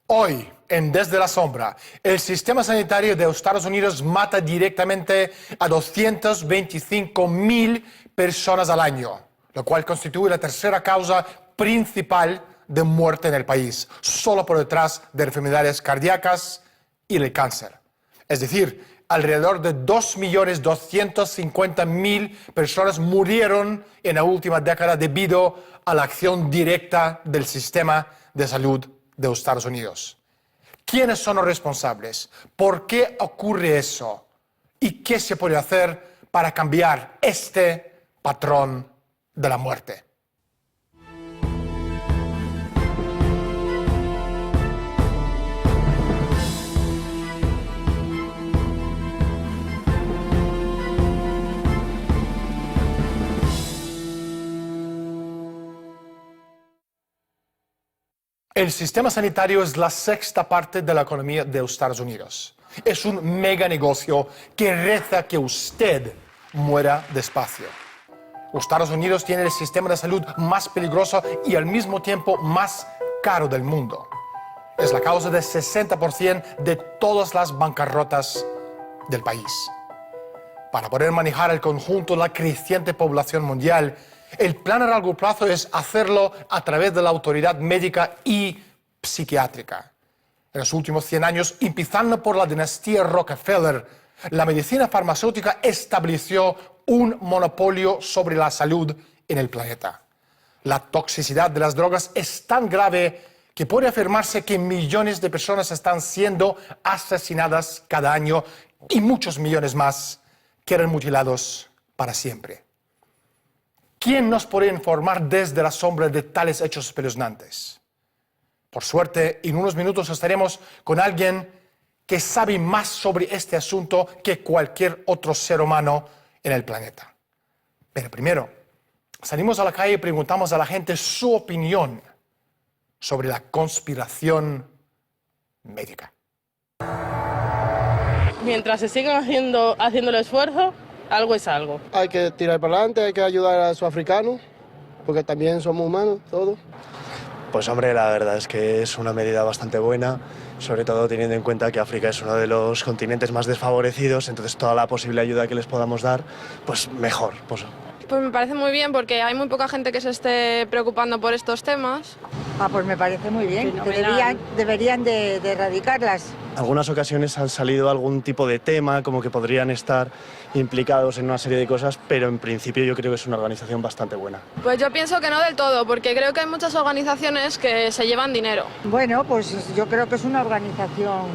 Hoy, en Desde la Sombra, el sistema sanitario de Estados Unidos mata directamente a 225.000 personas al año, lo cual constituye la tercera causa principal de muerte en el país, solo por detrás de enfermedades cardíacas y el cáncer. Es decir, alrededor de 2.250.000 personas murieron en la última década debido a la acción directa del sistema de salud de Estados Unidos. ¿Quiénes son los responsables? ¿Por qué ocurre eso? ¿Y qué se puede hacer para cambiar este patrón de la muerte? El sistema sanitario es la sexta parte de la economía de Estados Unidos. Es un mega negocio que reza que usted muera despacio. Estados Unidos tiene el sistema de salud más peligroso y al mismo tiempo más caro del mundo. Es la causa del 60% de todas las bancarrotas del país. Para poder manejar el conjunto de la creciente población mundial, el plan a largo plazo es hacerlo a través de la autoridad médica y psiquiátrica. En los últimos 100 años, empezando por la dinastía Rockefeller, la medicina farmacéutica estableció un monopolio sobre la salud en el planeta. La toxicidad de las drogas es tan grave que puede afirmarse que millones de personas están siendo asesinadas cada año y muchos millones más quedan mutilados para siempre. ¿Quién nos puede informar desde la sombra de tales hechos espeluznantes? Por suerte, en unos minutos estaremos con alguien que sabe más sobre este asunto que cualquier otro ser humano en el planeta. Pero primero, salimos a la calle y preguntamos a la gente su opinión sobre la conspiración médica. Mientras se sigan haciendo el esfuerzo, algo es algo. Hay que tirar para adelante, hay que ayudar a esos africanos, porque también somos humanos, todos. Pues hombre, la verdad es que es una medida bastante buena, sobre todo teniendo en cuenta que África es uno de los continentes más desfavorecidos, entonces toda la posible ayuda que les podamos dar, pues mejor. Pues me parece muy bien porque hay muy poca gente que se esté preocupando por estos temas. Pues me parece muy bien, que deberían de erradicarlas. en algunas ocasiones han salido algún tipo de tema, como que podrían estar implicados en una serie de cosas, pero en principio yo creo que es una organización bastante buena. Pues yo pienso que no del todo, porque creo que hay muchas organizaciones que se llevan dinero. Bueno, pues yo creo que es una organización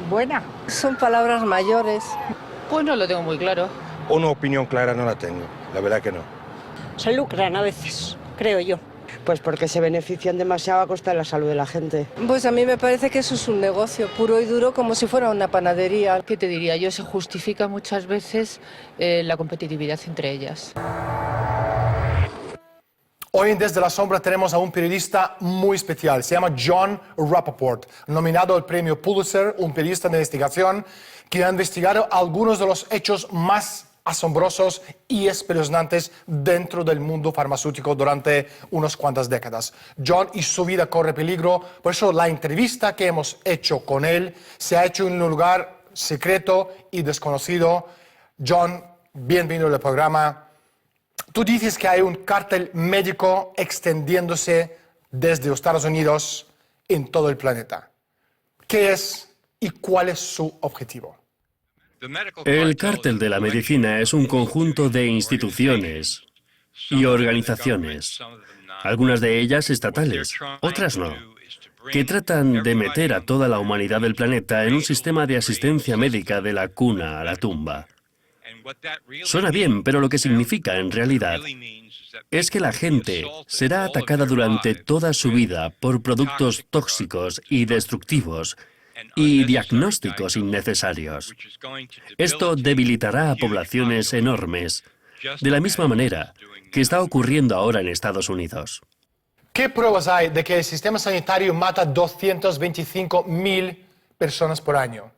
buena. Son palabras mayores. Pues no lo tengo muy claro. Una opinión clara no la tengo, la verdad que no. Se lucran a veces, creo yo. Pues porque se benefician demasiado a costa de la salud de la gente. Pues a mí me parece que eso es un negocio puro y duro, como si fuera una panadería. ¿Qué te diría yo? Se justifica muchas veces la competitividad entre ellas. Hoy en Desde la Sombra tenemos a un periodista muy especial. Se llama Jon Rappoport, nominado al premio Pulitzer, un periodista de investigación que ha investigado algunos de los hechos más asombrosos y espeluznantes dentro del mundo farmacéutico durante unas cuantas décadas. Jon y su vida corre peligro, por eso la entrevista que hemos hecho con él se ha hecho en un lugar secreto y desconocido. Jon, bienvenido al programa. Tú dices que hay un cártel médico extendiéndose desde Estados Unidos en todo el planeta. ¿Qué es y cuál es su objetivo? El cártel de la medicina es un conjunto de instituciones y organizaciones, algunas de ellas estatales, otras no, que tratan de meter a toda la humanidad del planeta en un sistema de asistencia médica de la cuna a la tumba. Suena bien, pero lo que significa en realidad es que la gente será atacada durante toda su vida por productos tóxicos y destructivos y diagnósticos innecesarios. Esto debilitará a poblaciones enormes, de la misma manera que está ocurriendo ahora en Estados Unidos. ¿Qué pruebas hay de que el sistema sanitario mata 225.000 personas por año?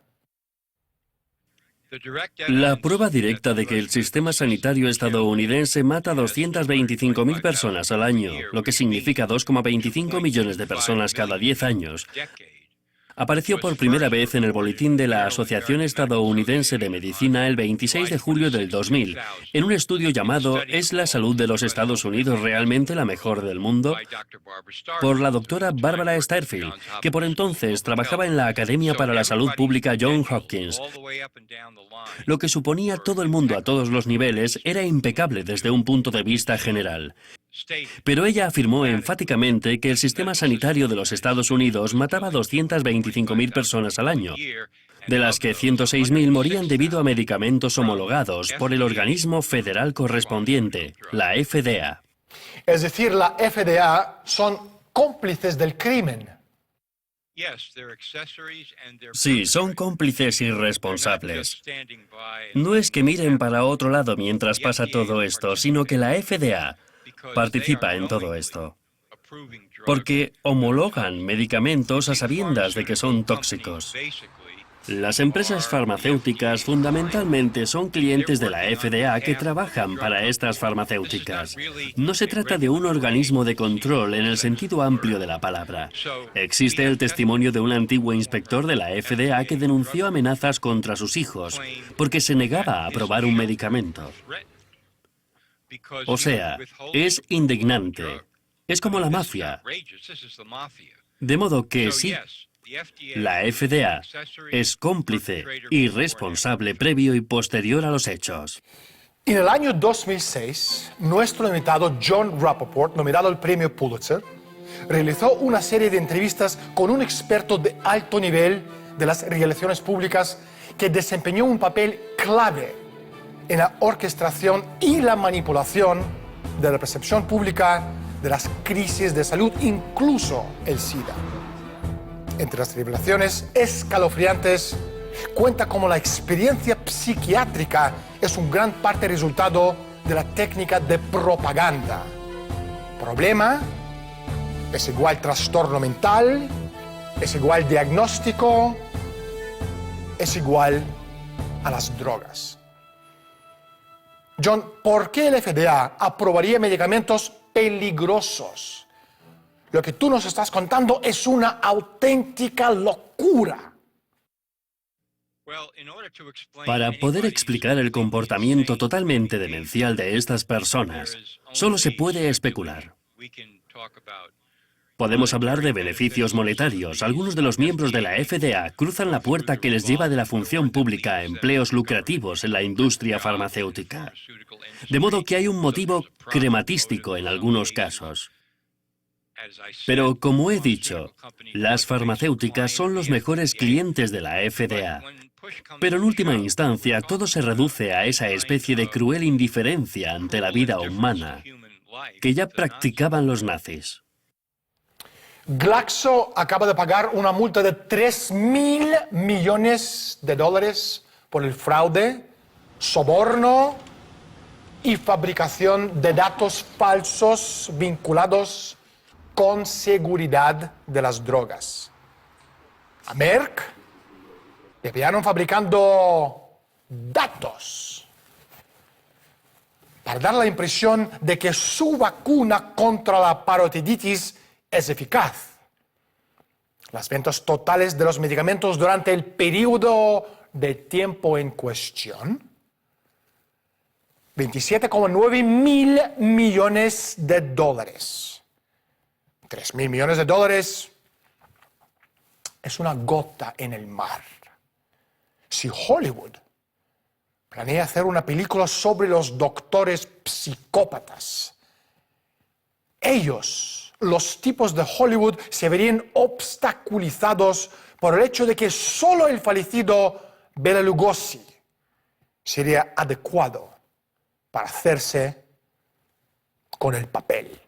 La prueba directa de que el sistema sanitario estadounidense mata a 225.000 personas al año, lo que significa 2,25 millones de personas cada 10 años, Apareció por primera vez en el boletín de la Asociación Estadounidense de Medicina el 26 de julio del 2000, en un estudio llamado ¿Es la salud de los Estados Unidos realmente la mejor del mundo?, por la doctora Barbara Starfield, que por entonces trabajaba en la Academia para la Salud Pública Johns Hopkins. Lo que suponía todo el mundo a todos los niveles era impecable desde un punto de vista general. Pero ella afirmó enfáticamente que el sistema sanitario de los Estados Unidos mataba a 225.000 personas al año, de las que 106.000 morían debido a medicamentos homologados por el organismo federal correspondiente, la FDA. Es decir, la FDA son cómplices del crimen. Sí, son cómplices irresponsables. No es que miren para otro lado mientras pasa todo esto, sino que la FDA participa en todo esto, porque homologan medicamentos a sabiendas de que son tóxicos. Las empresas farmacéuticas fundamentalmente son clientes de la FDA que trabajan para estas farmacéuticas. No se trata de un organismo de control en el sentido amplio de la palabra. Existe el testimonio de un antiguo inspector de la FDA que denunció amenazas contra sus hijos porque se negaba a aprobar un medicamento. O sea, es indignante. Es como la mafia. De modo que sí, la FDA es cómplice y responsable previo y posterior a los hechos. En el año 2006, nuestro invitado Jon Rappoport, nominado al premio Pulitzer, realizó una serie de entrevistas con un experto de alto nivel de las relaciones públicas que desempeñó un papel clave en la orquestación y la manipulación de la percepción pública de las crisis de salud, incluso el SIDA. Entre las revelaciones escalofriantes, cuenta cómo la experiencia psiquiátrica es un gran parte resultado de la técnica de propaganda. Problema es igual trastorno mental, es igual diagnóstico, es igual a las drogas. Jon, ¿por qué el FDA aprobaría medicamentos peligrosos? Lo que tú nos estás contando es una auténtica locura. Para poder explicar el comportamiento totalmente demencial de estas personas, solo se puede especular. Podemos hablar de beneficios monetarios. Algunos de los miembros de la FDA cruzan la puerta que les lleva de la función pública a empleos lucrativos en la industria farmacéutica. De modo que hay un motivo crematístico en algunos casos. Pero, como he dicho, las farmacéuticas son los mejores clientes de la FDA. Pero en última instancia, todo se reduce a esa especie de cruel indiferencia ante la vida humana que ya practicaban los nazis. Glaxo acaba de pagar una multa de $3.000 millones por el fraude, soborno y fabricación de datos falsos vinculados con seguridad de las drogas. A Merck le pillaron fabricando datos para dar la impresión de que su vacuna contra la parotiditis es eficaz. Las ventas totales de los medicamentos durante el periodo de tiempo en cuestión, $27,9 mil millones. $3.000 millones es una gota en el mar. Si Hollywood planea hacer una película sobre los doctores psicópatas, ellos, los tipos de Hollywood, se verían obstaculizados por el hecho de que solo el fallecido Bela Lugosi sería adecuado para hacerse con el papel.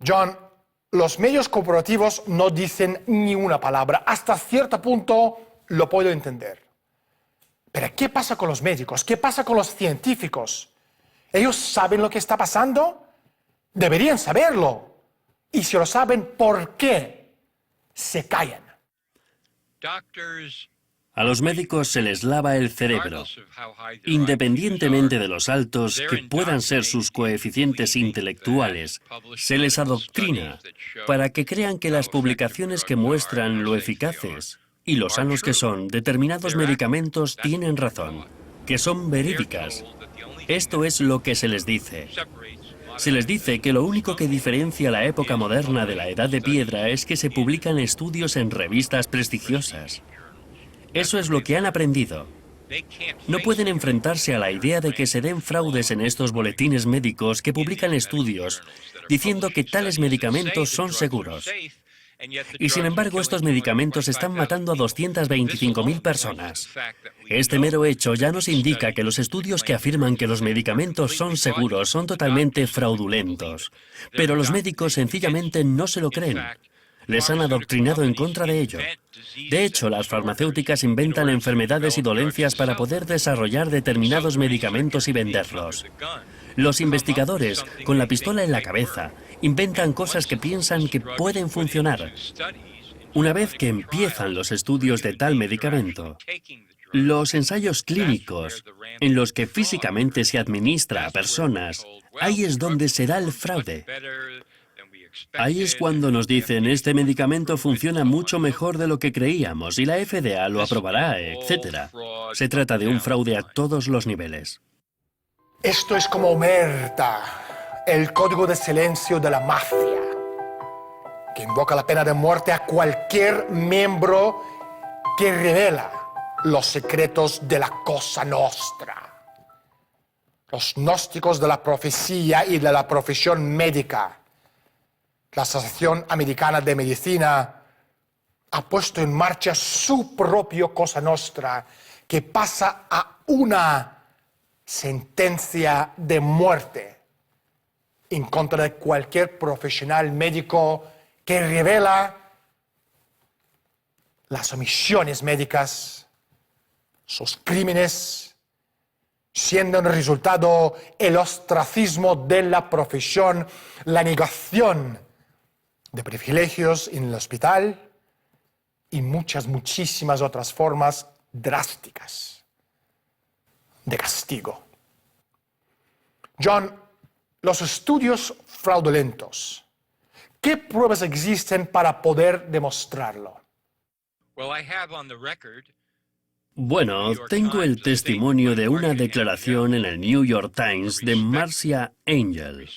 Jon, los medios corporativos no dicen ni una palabra. Hasta cierto punto lo puedo entender. Pero ¿qué pasa con los médicos? ¿Qué pasa con los científicos? ¿Ellos saben lo que está pasando? Deberían saberlo. Y si lo saben, ¿por qué se callan? A los médicos se les lava el cerebro, independientemente de los altos que puedan ser sus coeficientes intelectuales, se les adoctrina para que crean que las publicaciones que muestran lo eficaces y lo sanos que son determinados medicamentos tienen razón, que son verídicas. Esto es lo que se les dice. Se les dice que lo único que diferencia la época moderna de la Edad de Piedra es que se publican estudios en revistas prestigiosas. Eso es lo que han aprendido. No pueden enfrentarse a la idea de que se den fraudes en estos boletines médicos que publican estudios diciendo que tales medicamentos son seguros. Y sin embargo, estos medicamentos están matando a 225.000 personas. Este mero hecho ya nos indica que los estudios que afirman que los medicamentos son seguros son totalmente fraudulentos. Pero los médicos sencillamente no se lo creen. Les han adoctrinado en contra de ello. De hecho, las farmacéuticas inventan enfermedades y dolencias para poder desarrollar determinados medicamentos y venderlos. Los investigadores, con la pistola en la cabeza, inventan cosas que piensan que pueden funcionar. Una vez que empiezan los estudios de tal medicamento, los ensayos clínicos, en los que físicamente se administra a personas, ahí es donde se da el fraude. Ahí es cuando nos dicen, este medicamento funciona mucho mejor de lo que creíamos y la FDA lo aprobará, etc. Se trata de un fraude a todos los niveles. Esto es como Omerta, el código de silencio de la mafia, que invoca la pena de muerte a cualquier miembro que revela los secretos de la Cosa Nostra. Los gnósticos de la profecía y de la profesión médica. La Asociación Americana de Medicina ha puesto en marcha su propio Cosa Nostra, que pasa a una sentencia de muerte en contra de cualquier profesional médico que revela las omisiones médicas, sus crímenes, siendo el resultado el ostracismo de la profesión, la negación de privilegios en el hospital y muchísimas otras formas drásticas de castigo. John, los estudios fraudulentos, ¿qué pruebas existen para poder demostrarlo? Bueno, tengo el testimonio de una declaración en el New York Times de Marcia Angel,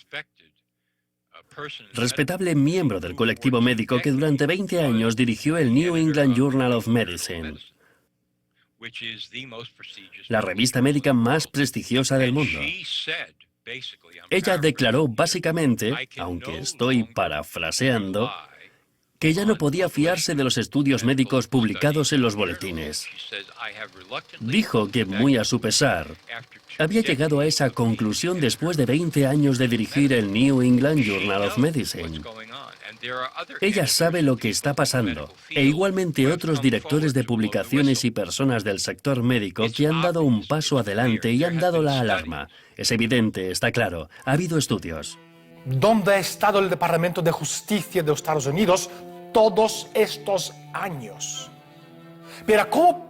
respetable miembro del colectivo médico que durante 20 años dirigió el New England Journal of Medicine, la revista médica más prestigiosa del mundo. Ella declaró básicamente, aunque estoy parafraseando, que ya no podía fiarse de los estudios médicos publicados en los boletines. Dijo que, muy a su pesar, había llegado a esa conclusión después de 20 años de dirigir el New England Journal of Medicine. Ella sabe lo que está pasando, e igualmente otros directores de publicaciones y personas del sector médico que han dado un paso adelante y han dado la alarma. Es evidente, está claro, ha habido estudios. ¿Dónde ha estado el Departamento de Justicia de los Estados Unidos todos estos años? Pero ¿cómo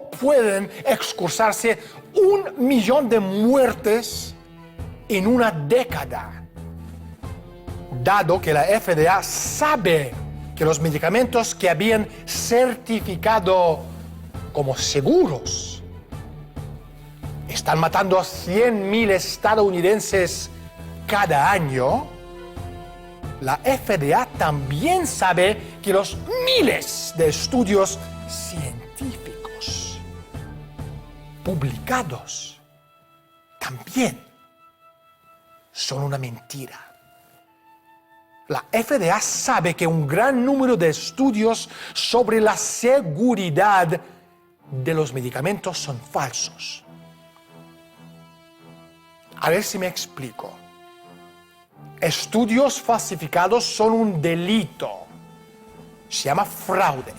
pueden excusarse 1 millón de muertes en una década? Dado que la FDA sabe que los medicamentos que habían certificado como seguros están matando a 100.000 estadounidenses cada año, la FDA también sabe que los miles de estudios científicos publicados también son una mentira. La FDA sabe que un gran número de estudios sobre la seguridad de los medicamentos son falsos. A ver si me explico. Estudios falsificados son un delito. Se llama fraude.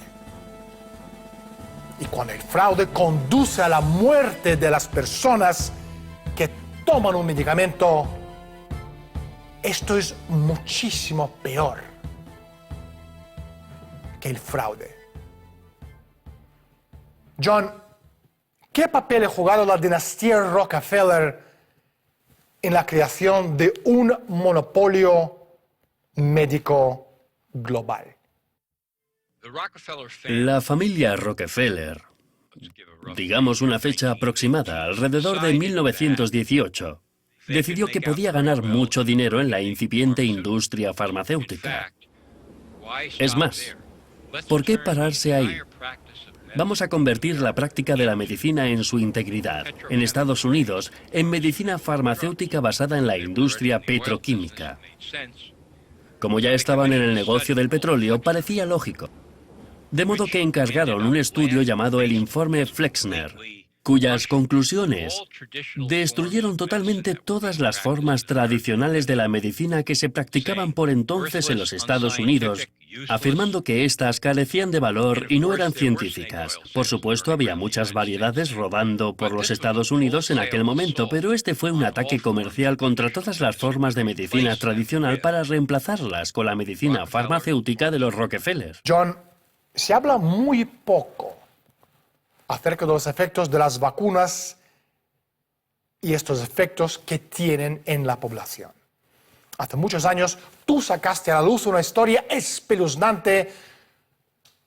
Y cuando el fraude conduce a la muerte de las personas que toman un medicamento, esto es muchísimo peor que el fraude. John, ¿qué papel ha jugado la dinastía Rockefeller en la creación de un monopolio médico global? La familia Rockefeller, digamos una fecha aproximada, alrededor de 1918, decidió que podía ganar mucho dinero en la incipiente industria farmacéutica. Es más, ¿por qué pararse ahí? Vamos a convertir la práctica de la medicina en su integridad, en Estados Unidos, en medicina farmacéutica basada en la industria petroquímica. Como ya estaban en el negocio del petróleo, parecía lógico. De modo que encargaron un estudio llamado el Informe Flexner, cuyas conclusiones destruyeron totalmente todas las formas tradicionales de la medicina que se practicaban por entonces en los Estados Unidos, afirmando que éstas carecían de valor y no eran científicas. Por supuesto, había muchas variedades rodando por los Estados Unidos en aquel momento, pero este fue un ataque comercial contra todas las formas de medicina tradicional para reemplazarlas con la medicina farmacéutica de los Rockefeller. John, se habla muy poco acerca de los efectos de las vacunas y estos efectos que tienen en la población. Hace muchos años tú sacaste a la luz una historia espeluznante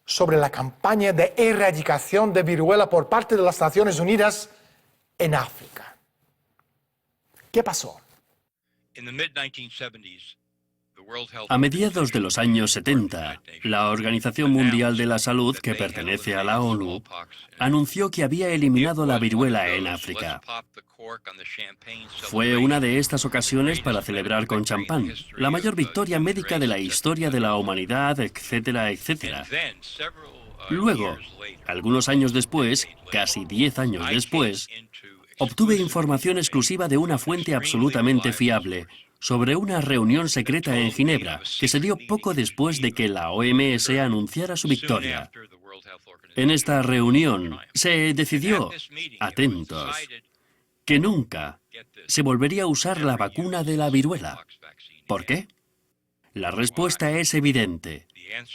sobre la campaña de erradicación de viruela por parte de las Naciones Unidas en África. ¿Qué pasó? A mediados de los años 70, la Organización Mundial de la Salud, que pertenece a la ONU, anunció que había eliminado la viruela en África. Fue una de estas ocasiones para celebrar con champán, la mayor victoria médica de la historia de la humanidad, etcétera, etcétera. Luego, algunos años después, casi 10 años después, obtuve información exclusiva de una fuente absolutamente fiable sobre una reunión secreta en Ginebra que se dio poco después de que la OMS anunciara su victoria. En esta reunión se decidió, atentos, que nunca se volvería a usar la vacuna de la viruela. ¿Por qué? La respuesta es evidente,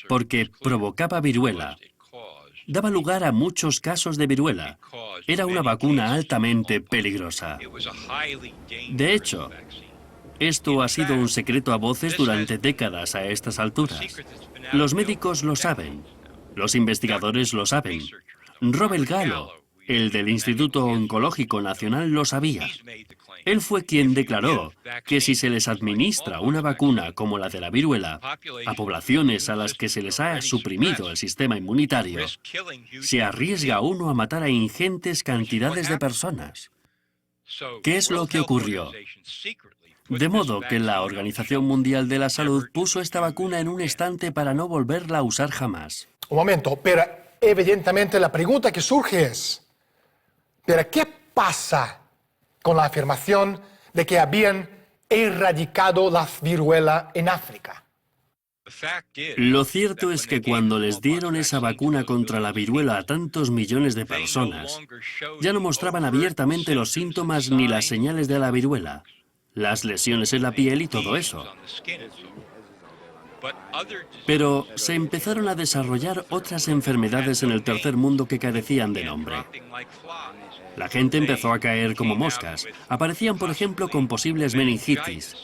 porque provocaba viruela. Daba lugar a muchos casos de viruela. Era una vacuna altamente peligrosa. De hecho, esto ha sido un secreto a voces durante décadas a estas alturas. Los médicos lo saben. Los investigadores lo saben. Robert Gallo, el del Instituto Oncológico Nacional, lo sabía. Él fue quien declaró que si se les administra una vacuna como la de la viruela a poblaciones a las que se les ha suprimido el sistema inmunitario, se arriesga uno a matar a ingentes cantidades de personas. ¿Qué es lo que ocurrió? De modo que la Organización Mundial de la Salud puso esta vacuna en un estante para no volverla a usar jamás. Un momento, pero evidentemente la pregunta que surge es, ¿pero qué pasa con la afirmación de que habían erradicado la viruela en África? Lo cierto es que cuando les dieron esa vacuna contra la viruela a tantos millones de personas, ya no mostraban abiertamente los síntomas ni las señales de la viruela, las lesiones en la piel y todo eso. Pero se empezaron a desarrollar otras enfermedades en el tercer mundo que carecían de nombre. La gente empezó a caer como moscas. Aparecían, por ejemplo, con posibles meningitis.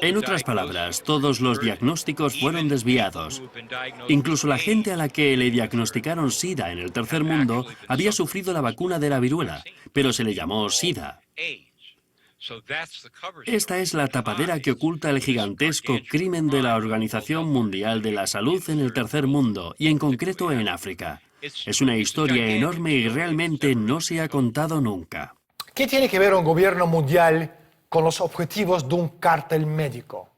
En otras palabras, todos los diagnósticos fueron desviados. Incluso la gente a la que le diagnosticaron SIDA en el tercer mundo había sufrido la vacuna de la viruela, pero se le llamó SIDA. Esta es la tapadera que oculta el gigantesco crimen de la Organización Mundial de la Salud en el tercer mundo, y en concreto en África. Es una historia enorme y realmente no se ha contado nunca. ¿Qué tiene que ver un gobierno mundial con los objetivos de un cártel médico?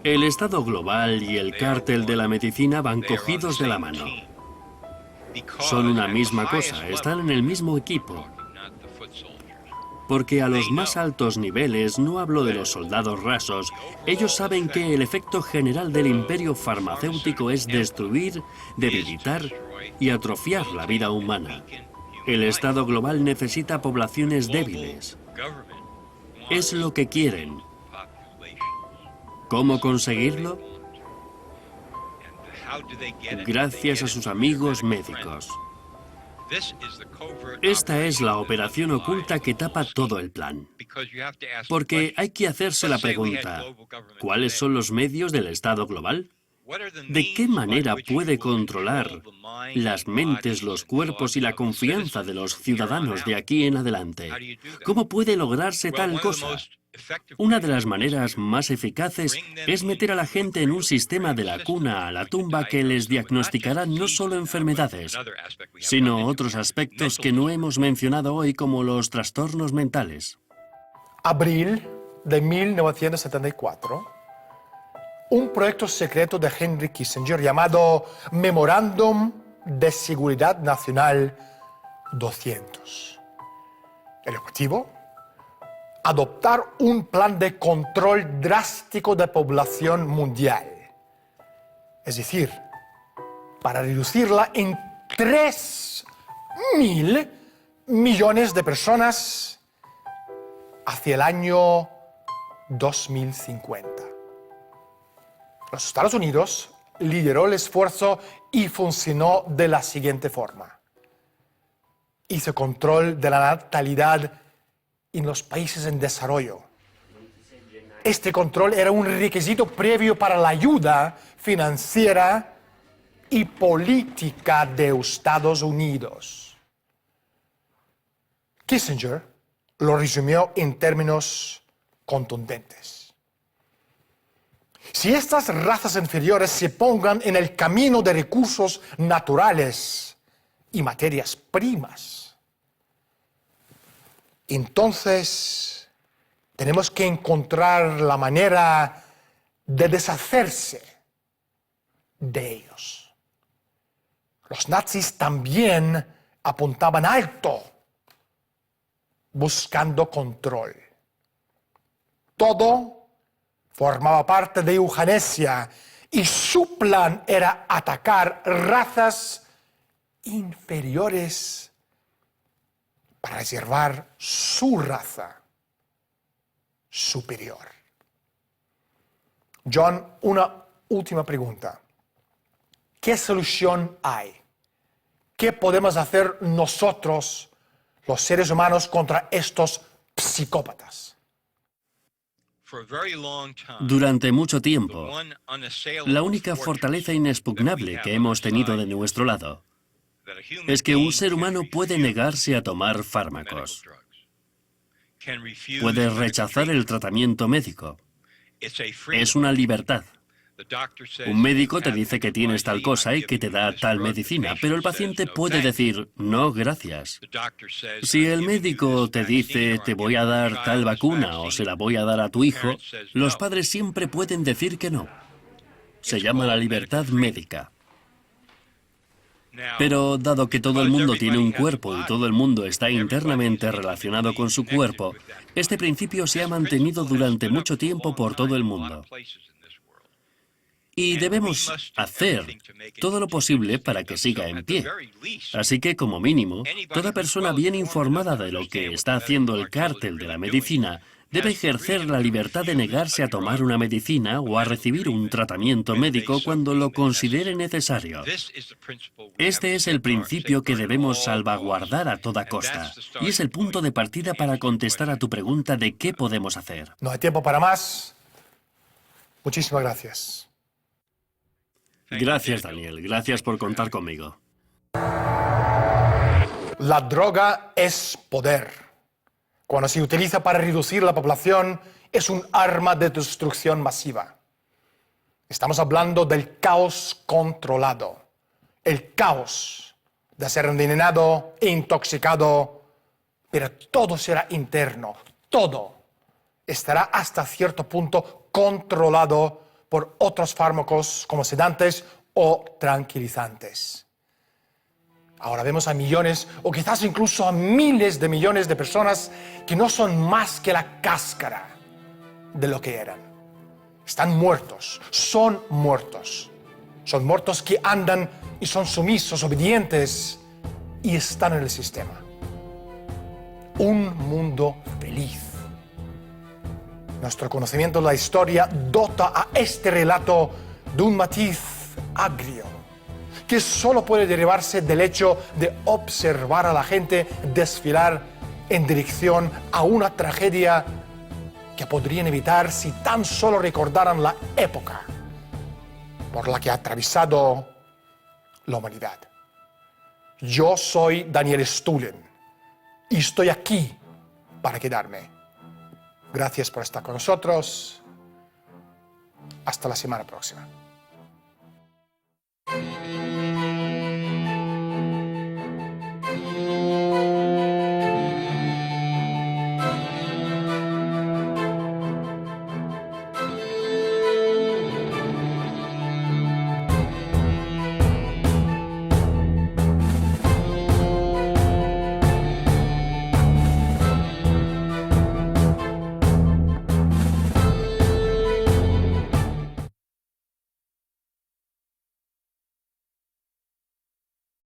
El Estado global y el cártel de la medicina van cogidos de la mano. Son una misma cosa, están en el mismo equipo. Porque a los más altos niveles, no hablo de los soldados rasos, ellos saben que el efecto general del imperio farmacéutico es destruir, debilitar y atrofiar la vida humana. El Estado global necesita poblaciones débiles. Es lo que quieren. ¿Cómo conseguirlo? Gracias a sus amigos médicos. Esta es la operación oculta que tapa todo el plan. Porque hay que hacerse la pregunta, ¿cuáles son los medios del Estado global? ¿De qué manera puede controlar las mentes, los cuerpos y la confianza de los ciudadanos de aquí en adelante? ¿Cómo puede lograrse tal cosa? Una de las maneras más eficaces es meter a la gente en un sistema de la cuna a la tumba que les diagnosticará no solo enfermedades, sino otros aspectos que no hemos mencionado hoy, como los trastornos mentales. Abril de 1974, un proyecto secreto de Henry Kissinger llamado Memorándum de Seguridad Nacional 200. El objetivo: adoptar un plan de control drástico de población mundial. Es decir, para reducirla en 3.000 millones de personas hacia el año 2050. Los Estados Unidos lideró el esfuerzo y funcionó de la siguiente forma. Hizo control de la natalidad en los países en desarrollo. Este control era un requisito previo para la ayuda financiera y política de Estados Unidos. Kissinger lo resumió en términos contundentes. Si estas razas inferiores se pongan en el camino de recursos naturales y materias primas, entonces tenemos que encontrar la manera de deshacerse de ellos. Los nazis también apuntaban alto, buscando control. Todo formaba parte de eugenesia y su plan era atacar razas inferiores para reservar su raza superior. John, una última pregunta. ¿Qué solución hay? ¿Qué podemos hacer nosotros, los seres humanos, contra estos psicópatas? Durante mucho tiempo, la única fortaleza inexpugnable que hemos tenido de nuestro lado es que un ser humano puede negarse a tomar fármacos. Puede rechazar el tratamiento médico. Es una libertad. Un médico te dice que tienes tal cosa y que te da tal medicina, pero el paciente puede decir, no, gracias. Si el médico te dice, te voy a dar tal vacuna o se la voy a dar a tu hijo, los padres siempre pueden decir que no. Se llama la libertad médica. Pero dado que todo el mundo tiene un cuerpo y todo el mundo está internamente relacionado con su cuerpo, este principio se ha mantenido durante mucho tiempo por todo el mundo. Y debemos hacer todo lo posible para que siga en pie. Así que, como mínimo, toda persona bien informada de lo que está haciendo el cártel de la medicina debe ejercer la libertad de negarse a tomar una medicina o a recibir un tratamiento médico cuando lo considere necesario. Este es el principio que debemos salvaguardar a toda costa. Y es el punto de partida para contestar a tu pregunta de qué podemos hacer. No hay tiempo para más. Muchísimas gracias. Gracias, Daniel. Gracias por contar conmigo. La droga es poder. Cuando se utiliza para reducir la población, es un arma de destrucción masiva. Estamos hablando del caos controlado. El caos de ser envenenado e intoxicado, pero todo será interno. Todo estará hasta cierto punto controlado por otros fármacos como sedantes o tranquilizantes. Ahora vemos a millones o quizás incluso a miles de millones de personas que no son más que la cáscara de lo que eran. Están muertos, son muertos. Son muertos que andan y son sumisos, obedientes y están en el sistema. Un mundo feliz. Nuestro conocimiento de la historia dota a este relato de un matiz agrio, que solo puede derivarse del hecho de observar a la gente desfilar en dirección a una tragedia que podrían evitar si tan solo recordaran la época por la que ha atravesado la humanidad. Yo soy Daniel Stulin y estoy aquí para quedarme. Gracias por estar con nosotros. Hasta la semana próxima.